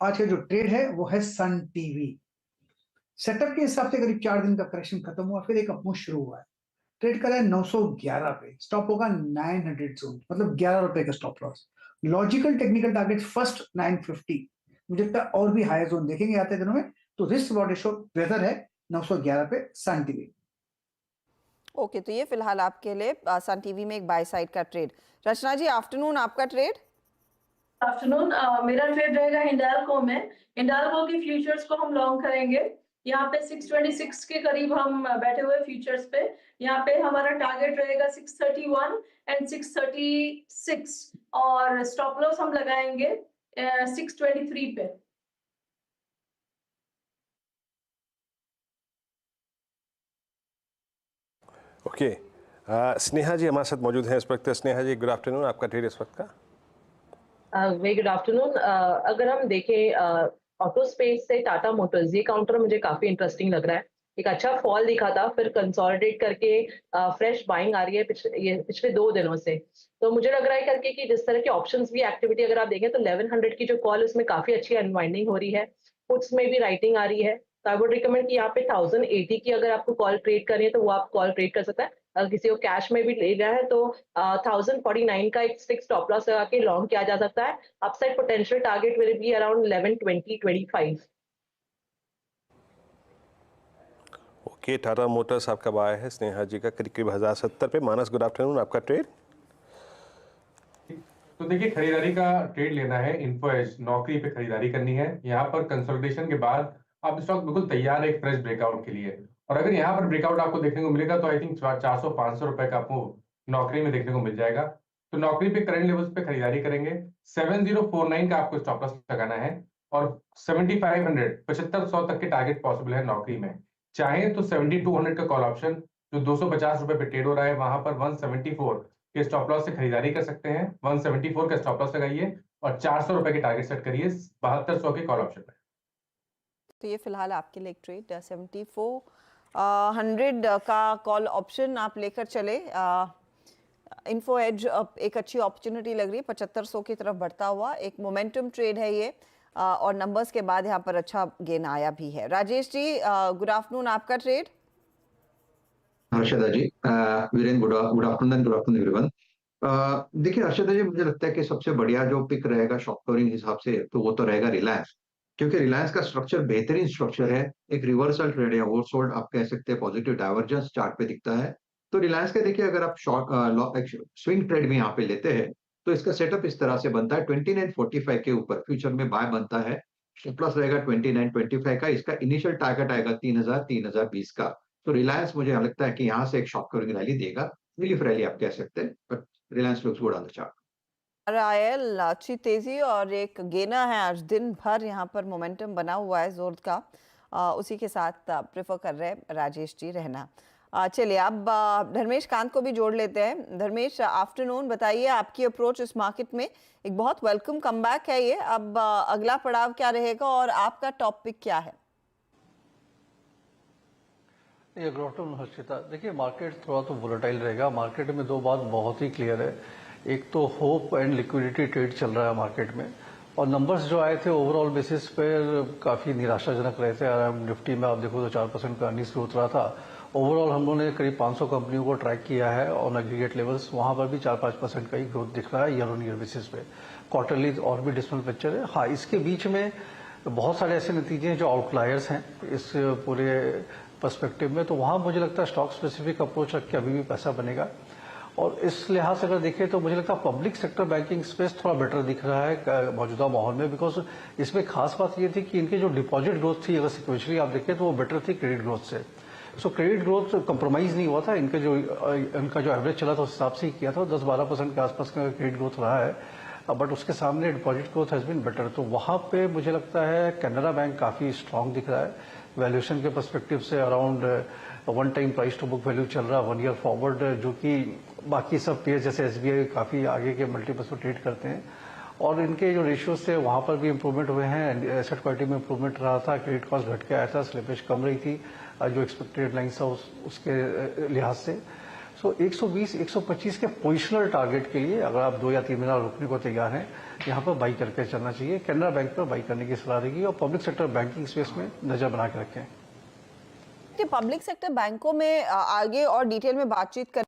आज का जो ट्रेड है वो है सन टीवी। सेटअप के हिसाब से करीब 4 दिन का करेक्शन खत्म हुआ, फिर एक अपमूव शुरू हुआ है। ट्रेड करा है 911 पे, स्टॉप होगा 900 जोन, मतलब 11 रुपए का stop loss. Logical technical target first 950, मुझे लगता है और भी हायर जोन देखेंगे आते दिनों में। तो रिस्क रिवॉर्ड रेशियो बेहतर है 911 पे सन टीवी। ओके, तो ये फिलहाल आपके लिए सन टीवी में एक बाय साइड का ट्रेड। रचना जी, आफ्टरनून आपका ट्रेड। आफ्टरनून मेरा ट्रेड रहेगा हिंडाल्को में। हिंडाल्को की फ्यूचर्स को हम लॉन्ग करेंगे। यहाँ पे 626 के करीब हम बैठे हुए फ्यूचर्स पे। यहाँ पे हमारा टारगेट रहेगा 631 एंड 636 और स्टॉप लॉस हम लगाएंगे 623 पे। ओके, स्नेहा जी हमारे साथ मौजूद हैं इस वक्त। स्नेहा जी, गुड आफ्टरनून, आपका ट्रेड इस वक्त का। Very good afternoon. अगर हम देखें ऑटो स्पेस से टाटा मोटर्स, ये काउंटर मुझे काफी इंटरेस्टिंग लग रहा है। एक अच्छा फॉल दिखा था, फिर कंसोलिडेट करके फ्रेश बाइंग आ रही है पिछले 2 दिनों से। तो मुझे लग रहा है करके कि जिस तरह की ऑप्शंस भी एक्टिविटी अगर आप देखें तो 1100 की जो कॉल उसमें काफी अच्छी अनवाइंडिंग हो रही है, पुट्स में भी राइटिंग आ रही है। तो आई वुड रिकमेंड कि यहाँ पे 1080 की अगर आपको कॉल ट्रेड करनी है तो वो आप कॉल ट्रेड कर सकते हैं। अगर किसी को कैश में भी लेना है तो 1049 का एक स्टिक स्टॉप लॉस लगा के लॉन्ग किया जा सकता है। Upside potential target will be around 1120-25। Okay, Tata Motors आपका बाय है स्नेहा जी का करीब 1070 पे। मानस, गुड आफ्टरनून, आपका ट्रेड। तो देखिए, खरीदारी का ट्रेड लेना है, इन्फो एज नौकरी पे खरीदारी करनी है। यहाँ पर कंसोलिडेशन के बाद आप स्टॉक बिल्कुल तैयार है एक फ्रेश ब्रेकआउट के लिए। और अगर यहाँ पर ब्रेकआउट आपको देखने को मिलेगा तो आई थिंक 400-500 रुपए का आपको नौकरी में देखने को मिल जाएगा। तो नौकरी पे करंट लेवल्स पे खरीदारी करेंगे। 7049 का आपको स्टॉप लॉस लगाना है और 7500 तक के टारगेट पॉसिबल है नौकरी में। चाहे तो 7200 का कॉल ऑप्शन जो 250 रुपए पे ट्रेड हो रहा है, वहां पर 174 के स्टॉप लॉस से खरीदारी कर सकते हैं। 174 का स्टॉप लॉस लगाइए और 400 रुपए के टारगेट सेट करिए 7200 के कॉल ऑप्शन में। तो ये फिलहाल आपके लिए एक ट्रेड 7400 का कॉल ऑप्शन आप लेकर चले। इन्फो एज एक अच्छी अपॉर्चुनिटी लग रही है, 7500 की तरफ बढ़ता हुआ एक मोमेंटम ट्रेड है ये। और नंबर्स के बाद यहाँ पर अच्छा गेन आया भी है। राजेश जी, गुड आफ्टरनून, आपका trade. Harshada ji, Viren, good afternoon, good afternoon everyone. देखिए हर्षदा जी, मुझे लगता है कि सबसे बढ़िया जो पिक रहेगा शॉर्ट कवरिंग हिसाब से तो वो तो रहेगा रिलायंस, क्योंकि रिलायंस का स्ट्रक्चर बेहतरीन स्ट्रक्चर है। एक रिवर्सल ट्रेड है, ओवरसोल्ड आप कह सकते हैं, पॉजिटिव डाइवर्जेंस चार्ट पे दिखता है। तो रिलायंस का देखिए, अगर आप शॉर्ट स्विंग ट्रेड भी यहाँ पे लेते हैं तो इसका सेटअप इस तरह से बनता है। 2945 के ऊपर फ्यूचर में बाय बनता है, प्लस रहेगा 2925 का। इसका इनिशियल टारगेट आएगा 3020 का। तो रिलायंस मुझे लगता है कि यहाँ से एक शॉर्ट कवरिंग रैली देगा, रिलीफ रैली आप कह सकते हैं, but Reliance looks good on the chart. RIL अच्छी तेजी और एक गेना है, आज दिन भर यहाँ पर मोमेंटम बना हुआ है जोर का। उसी के साथ प्रेफर कर रहे हैं राजेश जी रहना। चलिए अब धर्मेश कांत को भी जोड़ लेते हैं। धर्मेश, आफ्टरनून, बताइए आपकी अप्रोच इस मार्केट में। एक बहुत वेलकम कमबैक है ये, अब अगला पड़ाव क्या रहेगा और आपका टॉपिक क्या है? ये गुड आफ्टरनून हर्षिता। देखिए, मार्केट थोड़ा तो वोलेटाइल रहेगा। मार्केट में 2 बात बहुत ही क्लियर है। एक तो होप एंड लिक्विडिटी ट्रेड चल रहा है मार्केट में, और नंबर्स जो आए थे ओवरऑल बेसिस पर काफ़ी निराशाजनक रहे थे। निफ्टी में आप देखो तो 4% का अर्निंग्स ग्रोथ रहा था। ओवरऑल हम लोगों ने करीब 500 कंपनियों को ट्रैक किया है ऑन एग्रीगेट लेवल्स, वहां पर भी 4-5% का ही ग्रोथ दिख रहा है ईयर ऑन ईयर बेसिस पे। क्वार्टरली और भी डिसमल पिक्चर है। हाँ, इसके बीच में बहुत सारे ऐसे नतीजे हैं जो आउटलायर्स हैं इस पूरे पर्सपेक्टिव में, तो वहां मुझे लगता है स्टॉक स्पेसिफिक अप्रोच रख के अभी भी पैसा बनेगा। और इस लिहाज से अगर देखें तो मुझे लगता है पब्लिक सेक्टर बैंकिंग स्पेस थोड़ा बेटर दिख रहा है मौजूदा माहौल में, बिकॉज इसमें खास बात ये थी कि इनकी जो डिपॉजिट ग्रोथ थी, अगर सिक्वेंशली आप देखें तो वो बेटर थी क्रेडिट ग्रोथ से। सो क्रेडिट ग्रोथ कंप्रोमाइज नहीं हुआ था, इनका जो एवरेज चला था उस हिसाब से ही किया था। 10-12% के आसपास का क्रेडिट ग्रोथ रहा है, बट उसके सामने deposit growth has been better. तो वहां पे मुझे लगता है कैनरा बैंक काफी स्ट्रांग दिख रहा है वैल्यूएशन के पर्सपेक्टिव से। Around 1 time price to book value चल रहा है 1 ईयर फॉरवर्ड, जो कि बाकी सब पेयर जैसे SBI काफी आगे के मल्टीपल्स पर ट्रेड करते हैं। और इनके जो रेशियोज थे वहां पर भी इंप्रूवमेंट हुए हैं। एसेट क्वालिटी में इंप्रूवमेंट रहा था, क्रेडिट कॉस्ट घट के आया था, स्लिपेज कम रही थी जो एक्सपेक्टेड लाइन था उसके लिहाज से। सो 120 125 के पोजिशनल टारगेट के लिए अगर आप 2 या 3 महीना रुकने को तैयार हैं, यहाँ पर बाई करके चलना चाहिए। कैनरा बैंक पर बाई करने की सलाह रहेगी और पब्लिक सेक्टर बैंकिंग स्पेस में नजर बना के रखें। पब्लिक सेक्टर बैंकों में आगे और डिटेल में बातचीत कर